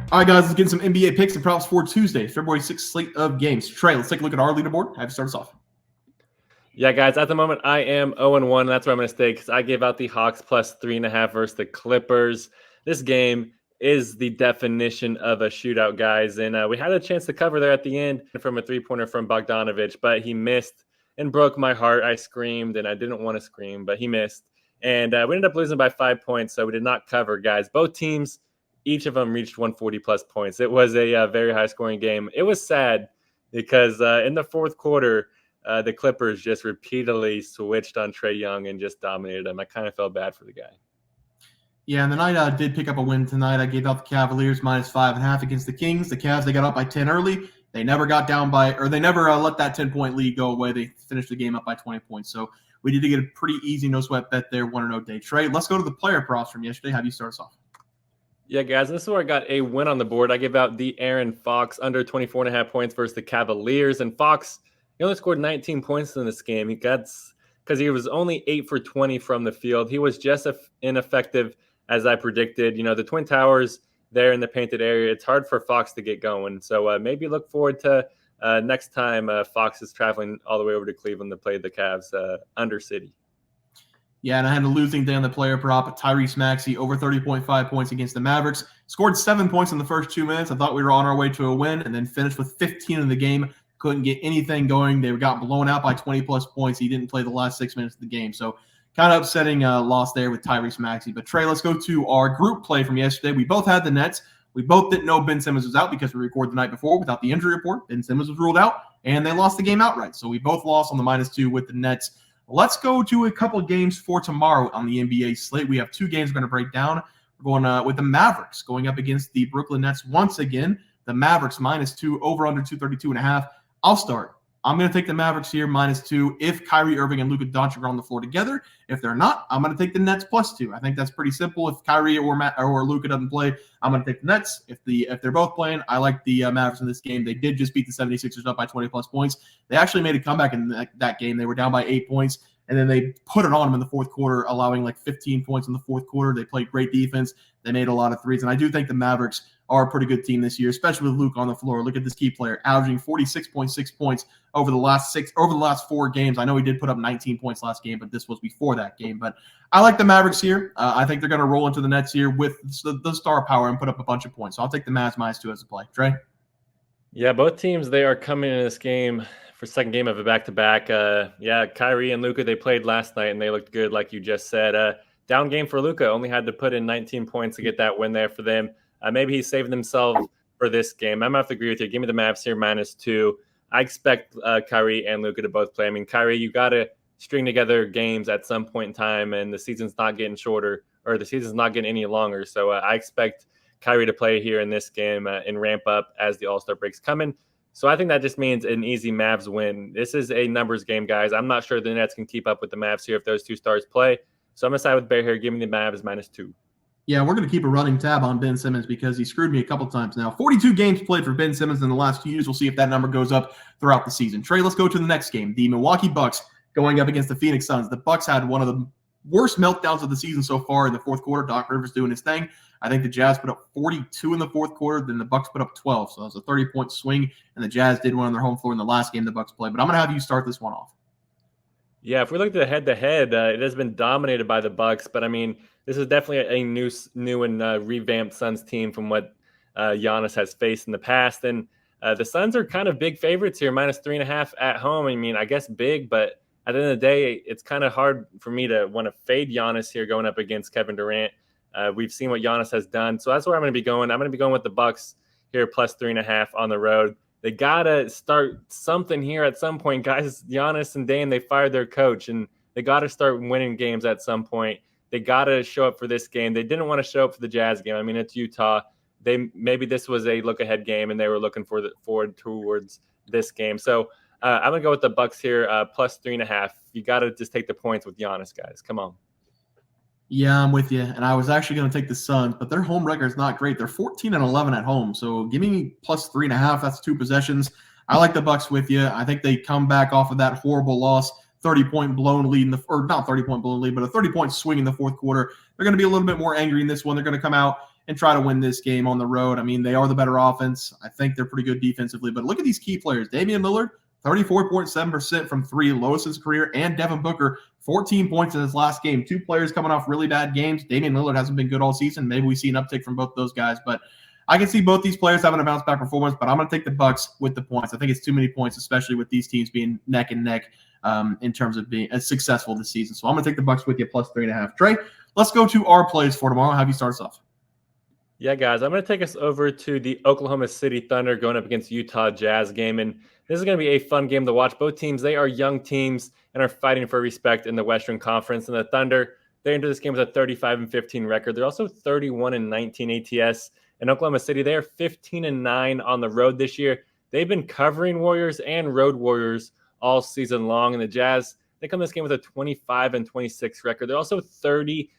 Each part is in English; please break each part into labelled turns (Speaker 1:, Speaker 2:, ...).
Speaker 1: All right, guys, let's get some NBA picks and props for Tuesday, February 6th slate of games. Trey, let's take a look at our leaderboard. Have you start us off.
Speaker 2: Yeah, guys, at the moment, I am 0-1. That's where I'm going to stay because I gave out the Hawks plus 3.5 versus the Clippers. This game is the definition of a shootout, guys. And we had a chance to cover there at the end from a three-pointer from Bogdanovic, but he missed and broke my heart. I screamed, and I didn't want to scream, but he missed. And we ended up losing by 5 points, so we did not cover, guys. Both teams, each of them reached 140-plus points. It was a very high-scoring game. It was sad because in the fourth quarter, the Clippers just repeatedly switched on Trae Young and just dominated him. I kind of felt bad for the guy.
Speaker 1: Yeah, and the night did pick up a win tonight. I gave out the Cavaliers minus 5.5 against the Kings. The Cavs, they got up by 10 early. They never got down they never let that 10-point lead go away. They finished the game up by 20 points. So we did get a pretty easy no-sweat bet there, 1-0 day. Trey, let's go to the player props from yesterday. Have you start us off?
Speaker 2: Yeah, guys, this is where I got a win on the board. I gave out the Aaron Fox under 24.5 points versus the Cavaliers. And Fox, he only scored 19 points in this game. Because he was only 8 for 20 from the field. He was just ineffective as I predicted. You know, the Twin Towers there in the painted area, it's hard for Fox to get going. So maybe look forward to next time Fox is traveling all the way over to Cleveland to play the Cavs under City.
Speaker 1: Yeah, and I had a losing day on the player prop. Tyrese Maxey over 30.5 points against the Mavericks. Scored 7 points in the first 2 minutes. I thought we were on our way to a win, and then finished with 15 in the game. Couldn't get anything going. They got blown out by 20-plus points. He didn't play the last 6 minutes of the game. So kind of upsetting loss there with Tyrese Maxey. But, Trey, let's go to our group play from yesterday. We both had the Nets. We both didn't know Ben Simmons was out because we recorded the night before without the injury report. Ben Simmons was ruled out, and they lost the game outright. So we both lost on the -2 with the Nets. Let's go to a couple of games for tomorrow on the NBA slate. We have 2 games we're going to break down. We're going with the Mavericks going up against the Brooklyn Nets once again. The Mavericks -2, over under 232.5. I'll start. I'm going to take the Mavericks here -2 if Kyrie Irving and Luka Doncic are on the floor together. If they're not, I'm going to take the Nets +2. I think that's pretty simple. If Kyrie or Luka doesn't play, I'm going to take the Nets. If they're both playing, I like the Mavericks in this game. They did just beat the 76ers up by 20-plus points. They actually made a comeback in that game. They were down by 8 points, and then they put it on them in the fourth quarter, allowing like 15 points in the fourth quarter. They played great defense. They made a lot of threes, and I do think the Mavericks are a pretty good team this year, especially with Luke on the floor. Look at this key player, averaging 46.6 points over the last 4 games. I know he did put up 19 points last game, but this was before that game. But I like the Mavericks here. I think they're going to roll into the Nets here with the star power and put up a bunch of points. So I'll take the Mavs -2 as a play. Trey?
Speaker 2: Yeah, both teams, they are coming in this game for second game of a back-to-back. Kyrie and Luka, they played last night, and they looked good, like you just said. Down game for Luka, only had to put in 19 points to get that win there for them. Maybe he's saving himself for this game. I'm going to have to agree with you. Give me the Mavs here -2. I expect Kyrie and Luka to both play. I mean, Kyrie, you got to string together games at some point in time, and the season's not getting shorter, or the season's not getting any longer. So I expect Kyrie to play here in this game and ramp up as the All-Star break's coming. So I think that just means an easy Mavs win. This is a numbers game, guys. I'm not sure the Nets can keep up with the Mavs here if those 2 stars play. So I'm going to side with Bear here. Give me the Mavs -2.
Speaker 1: Yeah, we're going to keep a running tab on Ben Simmons because he screwed me a couple times now. 42 games played for Ben Simmons in the last 2 years. We'll see if that number goes up throughout the season. Trey, let's go to the next game. The Milwaukee Bucks going up against the Phoenix Suns. The Bucks had one of the worst meltdowns of the season so far in the fourth quarter. Doc Rivers doing his thing. I think the Jazz put up 42 in the fourth quarter. Then the Bucks put up 12. So it was a 30-point swing, and the Jazz did one on their home floor in the last game the Bucks played. But I'm going to have you start this one off.
Speaker 2: Yeah, if we look at the head-to-head, it has been dominated by the Bucks. But, I mean, this is definitely a new and revamped Suns team from what Giannis has faced in the past. And the Suns are kind of big favorites here, -3.5 at home. I mean, I guess big, but at the end of the day, it's kind of hard for me to want to fade Giannis here going up against Kevin Durant. We've seen what Giannis has done. So that's where I'm going to be going. I'm going to be going with the Bucks here, +3.5 on the road. They got to start something here at some point, guys. Giannis and Dame, they fired their coach, and they got to start winning games at some point. They got to show up for this game. They didn't want to show up for the Jazz game. I mean, it's Utah. Maybe this was a look-ahead game, and they were looking forward towards this game. So I'm going to go with the Bucks here, +3.5. You got to just take the points with Giannis, guys. Come on.
Speaker 1: Yeah, I'm with you. And I was actually going to take the Suns, but their home record is not great. They're 14-11 at home. So give me +3.5. That's 2 possessions. I like the Bucks with you. I think they come back off of that horrible loss, 30-point blown lead not 30-point blown lead, but a 30-point swing in the fourth quarter. They're going to be a little bit more angry in this one. They're going to come out and try to win this game on the road. I mean, they are the better offense. I think they're pretty good defensively, but look at these key players. Damian Lillard, 34.7% from three, lowest in his career, and Devin Booker, 14 points in his last game. Two players coming off really bad games. Damian Lillard hasn't been good all season. Maybe we see an uptick from both those guys, but I can see both these players having a bounce back performance, but I'm going to take the Bucks with the points. I think it's too many points, especially with these teams being neck and neck in terms of being as successful this season. So I'm going to take the Bucks with you plus 3.5. Trey, let's go to our plays for tomorrow. Have you start us off?
Speaker 2: Yeah, guys, I'm going to take us over to the Oklahoma City Thunder going up against Utah Jazz game. And this is going to be a fun game to watch. Both teams, they are young teams and are fighting for respect in the Western Conference. And the Thunder, they enter this game with a 35-15 record. They're also 31-19 ATS. And Oklahoma City, they are 15-9 on the road this year. They've been covering Warriors and road Warriors all season long. And the Jazz, they come this game with a 25-26 record. They're also 30-21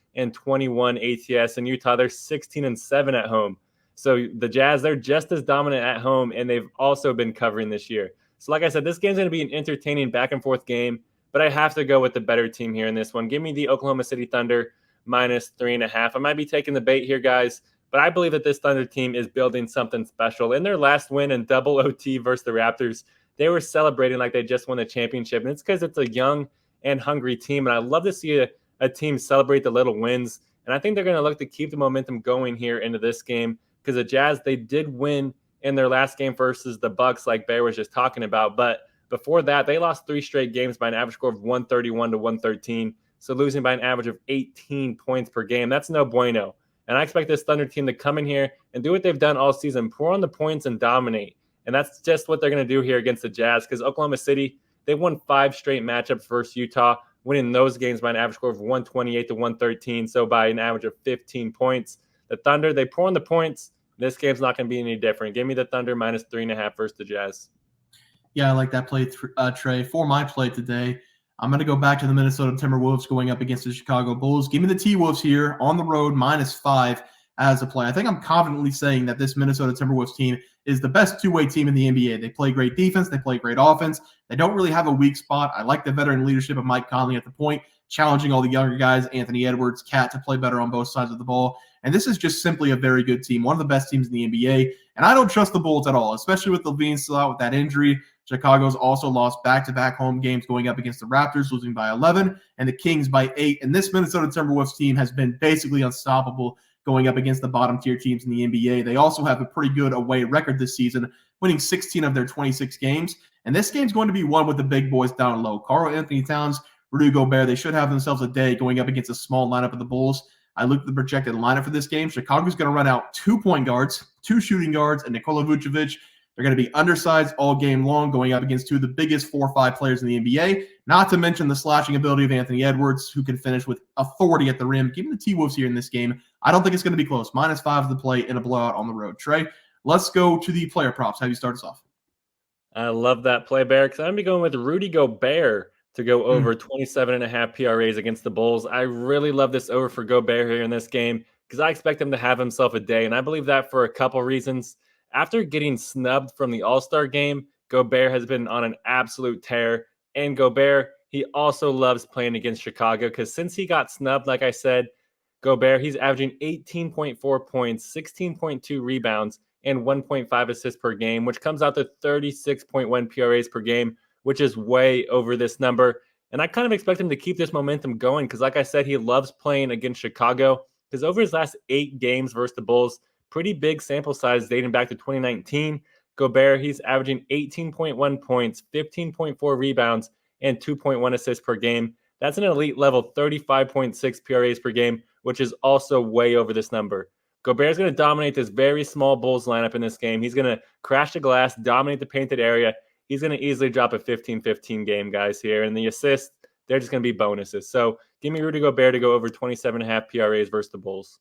Speaker 2: ATS. And Utah, they're 16-7 at home. So the Jazz, they're just as dominant at home, and they've also been covering this year. So like I said, this game's going to be an entertaining back-and-forth game, but I have to go with the better team here in this one. Give me the Oklahoma City Thunder minus 3.5. I might be taking the bait here, guys, but I believe that this Thunder team is building something special. In their last win in double OT versus the Raptors, they were celebrating like they just won the championship, and it's because it's a young and hungry team, and I love to see a team celebrate the little wins, and I think they're going to look to keep the momentum going here into this game, because the Jazz, they did win in their last game versus the Bucks, like Bear was just talking about. But before that, they lost 3 straight games by an average score of 131-113. So losing by an average of 18 points per game. That's no bueno. And I expect this Thunder team to come in here and do what they've done all season, pour on the points and dominate. And that's just what they're going to do here against the Jazz, because Oklahoma City, they won 5 straight matchups versus Utah, winning those games by an average score of 128-113. So by an average of 15 points. The Thunder, they pour on the points. This game's not going to be any different. Give me the Thunder minus 3.5 versus the Jazz.
Speaker 1: Yeah, I like that play, Trey. For my play today, I'm going to go back to the Minnesota Timberwolves going up against the Chicago Bulls. Give me the T-Wolves here on the road, minus 5 as a play. I think I'm confidently saying that this Minnesota Timberwolves team is the best two-way team in the NBA. They play great defense. They play great offense. They don't really have a weak spot. I like the veteran leadership of Mike Conley at the point, challenging all the younger guys, Anthony Edwards, Cat, to play better on both sides of the ball. And this is just simply a very good team, one of the best teams in the NBA. And I don't trust the Bulls at all, especially with Levine still out with that injury. Chicago's also lost back-to-back home games going up against the Raptors, losing by 11, and the Kings by 8. And this Minnesota Timberwolves team has been basically unstoppable going up against the bottom-tier teams in the NBA. They also have a pretty good away record this season, winning 16 of their 26 games. And this game's going to be won with the big boys down low. Karl-Anthony Towns, Rudy Gobert, they should have themselves a day going up against a small lineup of the Bulls. I looked at the projected lineup for this game. Chicago's going to run out 2 point guards, 2 shooting guards, and Nikola Vucevic. They're going to be undersized all game long, going up against 2 of the biggest 4 or 5 players in the NBA, not to mention the slashing ability of Anthony Edwards, who can finish with authority at the rim. Give me the T-Wolves here in this game. I don't think it's going to be close. Minus 5 is the play in a blowout on the road. Trey, let's go to the player props. Have you start us off?
Speaker 2: I love that play, Bear, because I'm going to be going with Rudy Gobert to go over 27.5 PRAs against the Bulls. I really love this over for Gobert here in this game because I expect him to have himself a day, and I believe that for a couple reasons. After getting snubbed from the All-Star game, Gobert has been on an absolute tear, and Gobert, he also loves playing against Chicago because since he got snubbed, like I said, Gobert, he's averaging 18.4 points, 16.2 rebounds, and 1.5 assists per game, which comes out to 36.1 PRAs per game, which is way over this number. And I kind of expect him to keep this momentum going because, like I said, he loves playing against Chicago because over his last 8 games versus the Bulls, pretty big sample size dating back to 2019, Gobert, he's averaging 18.1 points, 15.4 rebounds, and 2.1 assists per game. That's an elite level 35.6 PRAs per game, which is also way over this number. Gobert's going to dominate this very small Bulls lineup in this game. He's going to crash the glass, dominate the painted area. He's going to easily drop a 15-15 game, guys, here. And the assists, they're just going to be bonuses. So give me Rudy Gobert to go over 27.5 PRAs versus the Bulls.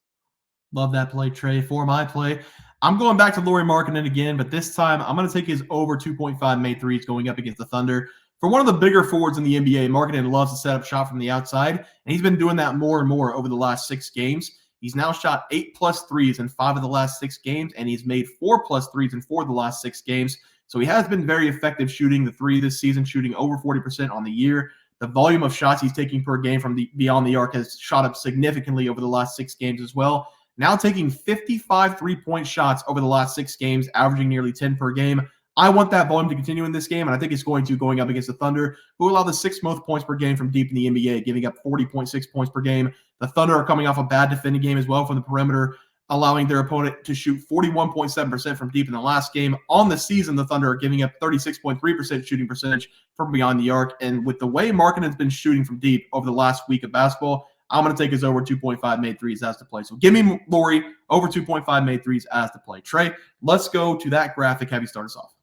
Speaker 1: Love that play, Trey. For my play, I'm going back to Lauri Markkanen again, but this time I'm going to take his over 2.5 made threes going up against the Thunder. For one of the bigger forwards in the NBA, Markkanen loves to set up shot from the outside, and he's been doing that more and more over the last 6 games. He's now shot 8+ threes in 5 of the last 6 games, and he's made 4+ threes in 4 of the last 6 games. So he has been very effective shooting the 3 this season, shooting over 40% on the year. The volume of shots he's taking per game from beyond the arc has shot up significantly over the last 6 games as well. now taking 55 3-point shots over the last 6 games, averaging nearly 10 per game. I want that volume to continue in this game, and I think it's going up against the Thunder, who allow the 6th most points per game from deep in the NBA, giving up 40.6 points per game. The Thunder are coming off a bad defending game as well from the perimeter, allowing their opponent to shoot 41.7% from deep in the last game. On the season, the Thunder are giving up 36.3% shooting percentage from beyond the arc, and with the way Markkanen's been shooting from deep over the last week of basketball, I'm going to take his over 2.5 made threes as the play. So give me Lauri over 2.5 made threes as the play. Trey, let's go to that graphic. Have you start us off?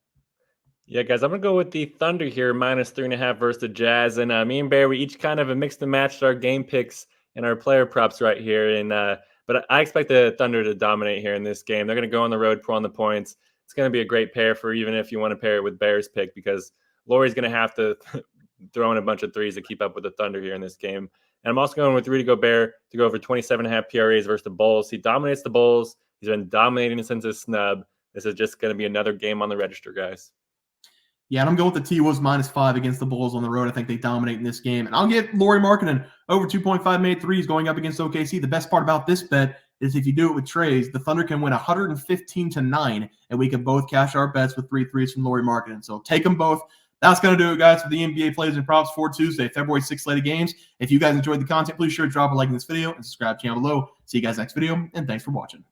Speaker 2: Yeah, guys, I'm going to go with the Thunder here, -3.5 versus the Jazz. And me and Bear, we each kind of mixed and matched our game picks and our player props right here. And but I expect the Thunder to dominate here in this game. They're going to go on the road, put on the points. It's going to be a great pair for even if you want to pair it with Bear's pick, because Lauri's going to have to throw in a bunch of threes to keep up with the Thunder here in this game. And I'm also going with Rudy Gobert to go over 27.5 PRAs versus the Bulls. He dominates the Bulls. He's been dominating since his snub. This is just going to be another game on the register, guys.
Speaker 1: Yeah, and I'm going with the T-Wolves -5 against the Bulls on the road. I think they dominate in this game. And I'll get Lauri Markkanen over 2.5 made threes going up against OKC. The best part about this bet is if you do it with Trey's, the Thunder can win 115-9, and we can both cash our bets with 3 threes from Lauri Markkanen. So take them both. That's going to do it, guys, for the NBA plays and props for Tuesday, February 6th slate of games. If you guys enjoyed the content, please sure to drop a like in this video and subscribe to the channel below. See you guys next video, and thanks for watching.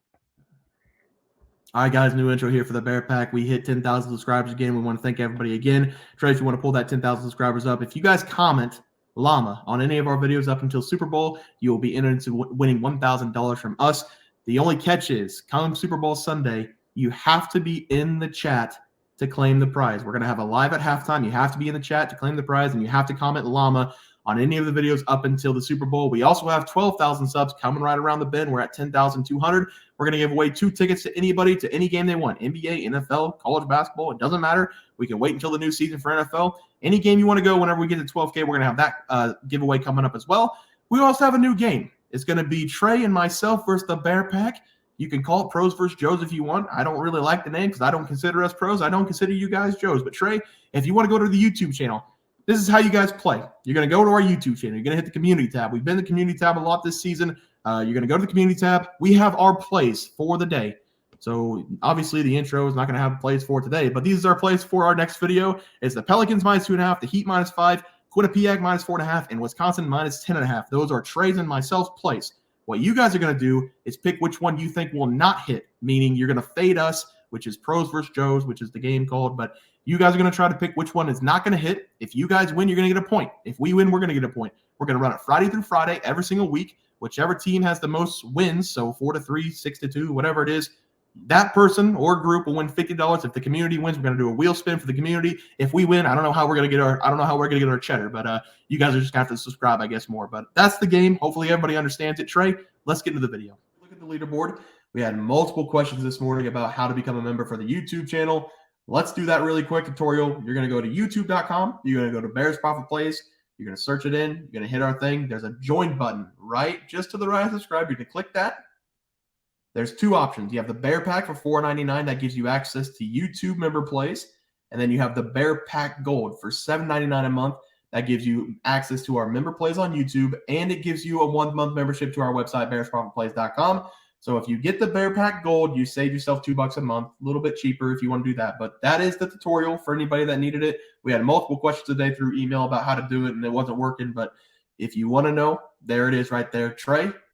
Speaker 1: All right, guys, new intro here for the Bear Pack. We hit 10,000 subscribers again. We want to thank everybody again. Trey, if you want to pull that 10,000 subscribers up, if you guys comment llama on any of our videos up until Super Bowl, you will be entered into winning $1,000 from us. The only catch is, come Super Bowl Sunday, you have to be in the chat to claim the prize. We're going to have a live at halftime. You have to be in the chat to claim the prize, and you have to comment llama on any of the videos up until the Super Bowl. We also have 12,000 subs coming right around the bend. We're at 10,200. We're going to give away 2 tickets to anybody to any game they want. NBA, NFL, college basketball. It doesn't matter. We can wait until the new season for NFL. Any game you want to go, whenever we get to 12K, we're going to have that giveaway coming up as well. We also have a new game. It's going to be Trey and myself versus the Bear Pack. You can call it Pros versus Joes if you want. I don't really like the name because I don't consider us pros. I don't consider you guys Joes. But Trey, if you want to go to the YouTube channel, this is how you guys play. You're going to go to our YouTube channel. You're going to hit the community tab. We've been in the community tab a lot this season. You're going to go to the community tab. We have our plays for the day. So obviously the intro is not going to have plays for today, but these are our plays for our next video. It's the Pelicans -2.5, the Heat -5, Quinnipiac -4.5, and Wisconsin -10.5. Those are Trey's and myself's plays. What you guys are going to do is pick which one you think will not hit, meaning you're going to fade us, which is Pros versus Joes, which is the game called, but you guys are going to try to pick which one is not going to hit. If you guys win, you're going to get a point. If we win, we're going to get a point. We're going to run it Friday through Friday every single week. Whichever team has the most wins, so 4-3, 6-2, whatever it is, that person or group will win $50. If the community wins, we're going to do a wheel spin for the community. If we win, I don't know how we're going to get our cheddar, but you guys are just going to have to subscribe, I guess, more. But that's the game. Hopefully everybody understands it. Trey, let's get into the video. Look at the leaderboard. We had multiple questions this morning about how to become a member for the YouTube channel. Let's do that really quick tutorial. You're going to go to youtube.com. You're going to go to Bears Profit Plays. You're going to search it in. You're going to hit our thing. There's a join button right just to the right of subscribe. You're going to click that. There's 2 options. You have the Bear Pack for $4.99. That gives you access to YouTube member plays. And then you have the Bear Pack Gold for $7.99 a month. That gives you access to our member plays on YouTube. And it gives you a 1-month membership to our website, bearsprofitplays.com. So if you get the Bear Pack Gold, you save yourself $2 a month, a little bit cheaper if you want to do that. But that is the tutorial for anybody that needed it. We had multiple questions today through email about how to do it, and it wasn't working. But if you want to know, there it is right there. Trey,